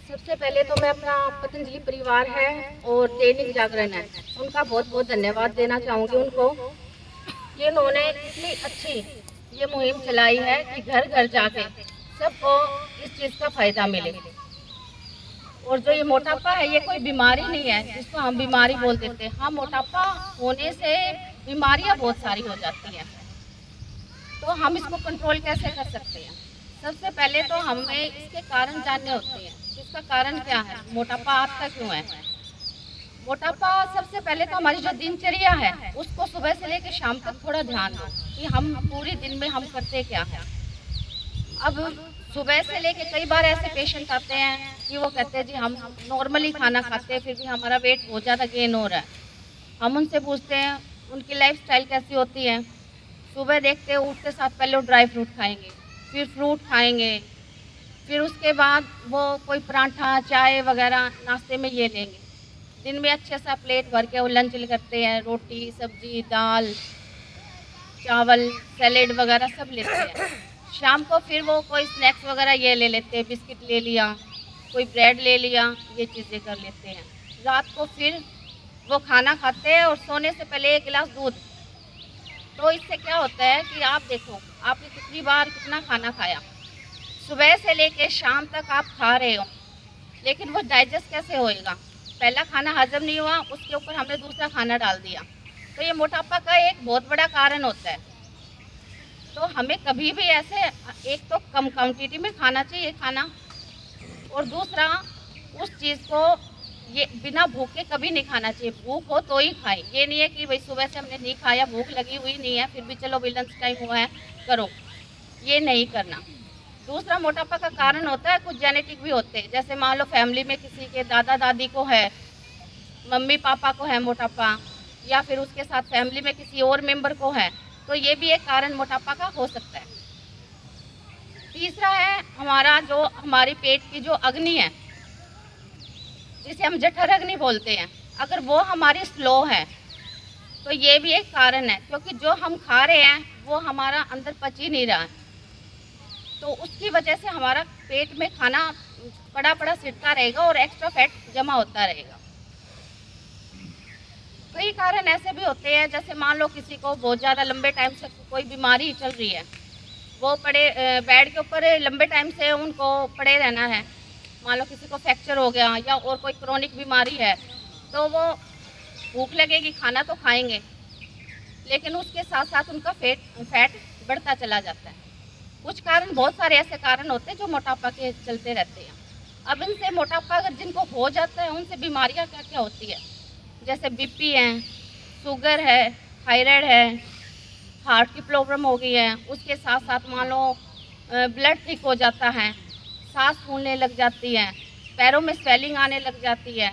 सबसे पहले तो मैं अपना पतंजलि परिवार है और दैनिक जागरण है, उनका बहुत बहुत धन्यवाद देना चाहूँगी उनको। ये उन्होंने इतनी अच्छी ये मुहिम चलाई है कि घर घर जाके सबको इस चीज़ का फायदा मिले। और जो ये मोटापा है ये कोई बीमारी नहीं है जिसको हम बीमारी बोल देते हैं। हाँ, मोटापा होने से बीमारियां बहुत सारी हो जाती हैं, तो हम इसको कंट्रोल कैसे कर सकते हैं? सबसे पहले तो हमें इसके कारण जानने होते हैं। इसका कारण क्या है, मोटापा आता क्यों है? मोटापा सबसे पहले तो हमारी जो दिनचर्या है उसको सुबह से लेकर शाम तक थोड़ा ध्यान दो कि हम पूरे दिन में हम करते क्या हैं। अब सुबह से लेके कई बार ऐसे पेशेंट आते हैं कि वो कहते हैं जी हम नॉर्मली खाना खाते हैं फिर भी हमारा वेट बहुत ज़्यादा गेन हो रहा है। हम उनसे पूछते हैं उनकी लाइफस्टाइल कैसी होती है। सुबह देखते हैं उठते साथ पहले वो ड्राई फ्रूट खाएंगे, फिर फ्रूट खाएंगे, फिर उसके बाद वो कोई पराठा चाय वगैरह नाश्ते में ये लेंगे। दिन में अच्छे सा प्लेट भर के वो लंच करते हैं, रोटी सब्जी दाल चावल सैलेड वगैरह सब लेते हैं। शाम को फिर वो कोई स्नैक्स वगैरह ये ले लेते हैं, बिस्किट ले लिया, कोई ब्रेड ले लिया, ये चीज़ें कर लेते हैं। रात को फिर वो खाना खाते हैं और सोने से पहले 1 गिलास दूध। तो इससे क्या होता है कि आप देखो आपने कितनी बार कितना खाना खाया, सुबह से लेके शाम तक आप खा रहे हो, लेकिन वो डाइजेस्ट कैसे होएगा? पहला खाना हजम नहीं हुआ, उसके ऊपर हमने दूसरा खाना डाल दिया। तो ये मोटापा का एक बहुत बड़ा कारण होता है। तो हमें कभी भी ऐसे एक तो कम क्वांटिटी में खाना चाहिए खाना, और दूसरा उस चीज़ को ये बिना भूख के कभी नहीं खाना चाहिए। भूख हो तो ही खाएं, ये नहीं है कि भाई सुबह से हमने नहीं खाया भूख लगी हुई नहीं है फिर भी चलो भाई लंच टाइम हुआ है करो, ये नहीं करना। दूसरा मोटापा का कारण होता है कुछ जेनेटिक भी होते हैं, जैसे मान लो फैमिली में किसी के दादा दादी को है, मम्मी पापा को है मोटापा, या फिर उसके साथ फैमिली में किसी और मेंबर को है, तो ये भी एक कारण मोटापा का हो सकता है। तीसरा है हमारा जो हमारी पेट की जो अग्नि है जिसे हम जठर अग्नि बोलते हैं, अगर वो हमारी स्लो है तो ये भी एक कारण है, क्योंकि जो हम खा रहे हैं वो हमारा अंदर पच ही नहीं रहा है, तो उसकी वजह से हमारा पेट में खाना पड़ा पड़ा सिटता रहेगा और एक्स्ट्रा फैट जमा होता रहेगा। कई कारण ऐसे भी होते हैं, जैसे मान लो किसी को बहुत ज़्यादा लंबे टाइम से कोई बीमारी चल रही है, वो बेड के ऊपर लंबे टाइम से उनको पड़े रहना है। मान लो किसी को फ्रैक्चर हो गया या और कोई क्रोनिक बीमारी है, तो वो भूख लगेगी खाना तो खाएंगे, लेकिन उसके साथ साथ उनका फैट बढ़ता चला जाता है। कुछ कारण बहुत सारे ऐसे कारण होते हैं जो मोटापा के चलते रहते हैं। अब इनसे मोटापा अगर जिनको हो जाता है उनसे बीमारियां क्या क्या होती है, जैसे बीपी है, शुगर है, थायराइड है, हार्ट की प्रॉब्लम हो गई है, उसके साथ साथ मान लो ब्लड थिक हो जाता है, सांस फूलने लग जाती है, पैरों में स्वेलिंग आने लग जाती है,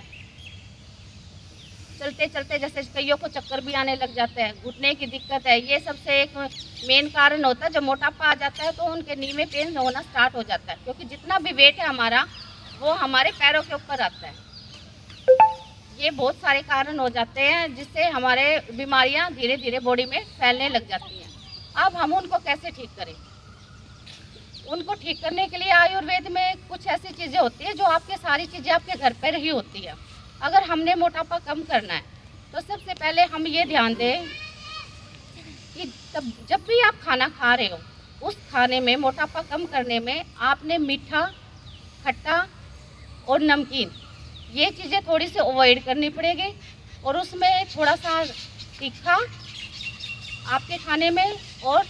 चलते चलते जैसे कईयों को चक्कर भी आने लग जाते हैं, घुटने की दिक्कत है। ये सबसे एक मेन कारण होता है। जब मोटापा आ जाता है तो उनके नी में पेन होना स्टार्ट हो जाता है, क्योंकि जितना भी वेट है हमारा वो हमारे पैरों के ऊपर आता है। ये बहुत सारे कारण हो जाते हैं जिससे हमारे बीमारियां धीरे धीरे बॉडी में फैलने लग जाती हैं। अब हम उनको कैसे ठीक करें? उनको ठीक करने के लिए आयुर्वेद में कुछ ऐसी चीज़ें होती है जो आपके सारी चीज़ें आपके घर पर ही होती है। अगर हमने मोटापा कम करना है तो सबसे पहले हम ये ध्यान दें कि जब भी आप खाना खा रहे हो उस खाने में मोटापा कम करने में आपने मीठा, खट्टा और नमकीन ये चीज़ें थोड़ी सी अवॉइड करनी पड़ेगी, और उसमें थोड़ा सा तीखा आपके खाने में और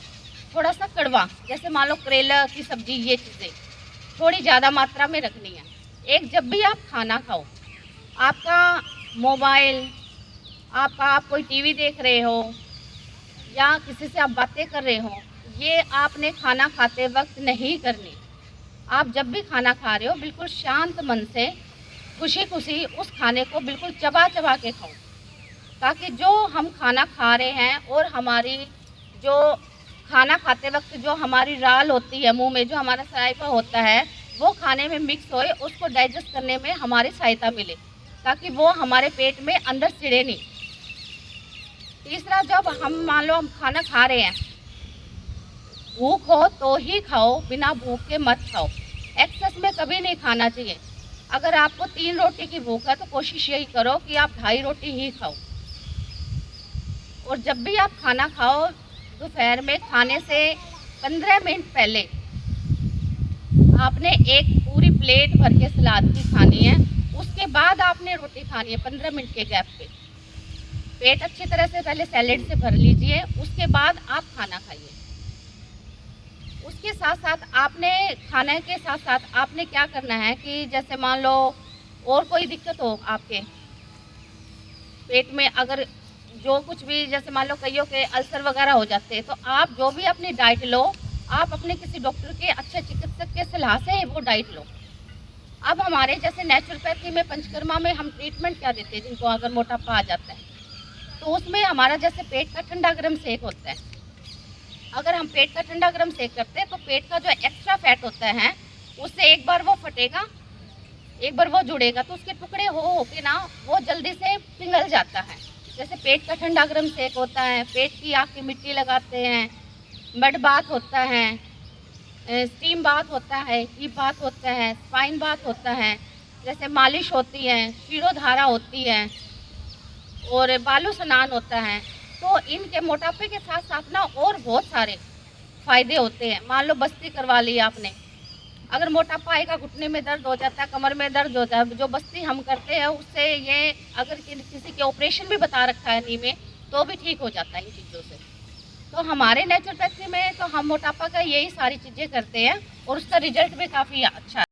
थोड़ा सा कड़वा, जैसे मान लो करेला की सब्जी, ये चीज़ें थोड़ी ज़्यादा मात्रा में रखनी है। एक, जब भी आप खाना खाओ आपका मोबाइल, आप कोई टीवी देख रहे हो या किसी से आप बातें कर रहे हो, ये आपने खाना खाते वक्त नहीं करनी। आप जब भी खाना खा रहे हो बिल्कुल शांत मन से खुशी खुशी उस खाने को बिल्कुल चबा चबा के खाओ, ताकि जो हम खाना खा रहे हैं और हमारी जो खाना खाते वक्त जो हमारी राल होती है मुंह में, जो हमारा सलाइवा होता है, वो खाने में मिक्स होए, उसको डाइजेस्ट करने में हमारी सहायता मिले। ताकि वो हमारे पेट में अंदर सिड़े नहीं। तीसरा, जब हम मान लो हम खाना खा रहे हैं, भूख हो तो ही खाओ, बिना भूख के मत खाओ। एक्सेस में कभी नहीं खाना चाहिए। अगर आपको 3 रोटी की भूख है तो कोशिश यही करो कि आप 2.5 रोटी ही खाओ। और जब भी आप खाना खाओ, दोपहर में खाने से 15 मिनट पहले आपने एक पूरी प्लेट भर के सलाद की खानी है। उसके बाद आपने रोटी खानी है 15 मिनट के गैप पे। पेट अच्छी तरह से पहले सैलेड से भर लीजिए, उसके बाद आप खाना खाइए। उसके साथ साथ आपने खाने के साथ साथ आपने क्या करना है कि जैसे मान लो और कोई दिक्कत हो आपके पेट में, अगर जो कुछ भी, जैसे मान लो कईयों के अल्सर वगैरह हो जाते हैं, तो आप जो भी अपनी डाइट लो, आप अपने किसी डॉक्टर के, अच्छे चिकित्सक के सलाह से वो डाइट लो। अब हमारे जैसे नेचुरोपैथी में, पंचकर्मा में हम ट्रीटमेंट क्या देते हैं जिनको अगर मोटापा आ जाता है, तो उसमें हमारा जैसे पेट का ठंडा गर्म सेक होता है। अगर हम पेट का ठंडा गर्म सेक करते हैं तो पेट का जो एक्स्ट्रा फैट होता है उससे एक बार वो फटेगा, एक बार वो जुड़ेगा, तो उसके टुकड़े हो के ना वो जल्दी से पिघल जाता है। जैसे पेट का ठंडा गर्म सेक होता है, पेट की आग की मिट्टी लगाते हैं, मड बाथ होता है, स्टीम बाथ होता है, हीप बाथ होता है, स्पाइन बाथ होता है, जैसे मालिश होती है, शिरोधारा होती है और बालू स्नान होता है। तो इनके मोटापे के साथ साथ ना और बहुत सारे फायदे होते हैं। मान लो बस्ती करवा ली आपने, अगर मोटापा आएगा, घुटने में दर्द हो जाता है, कमर में दर्द होता है, जो बस्ती हम करते हैं उससे ये, अगर किसी के ऑपरेशन भी बता रखा है नी में, तो भी ठीक हो जाता है इन चीज़ों से। तो हमारे नेचुरोपैथी में तो हम मोटापा का यही सारी चीज़ें करते हैं और उसका रिजल्ट भी काफ़ी अच्छा है।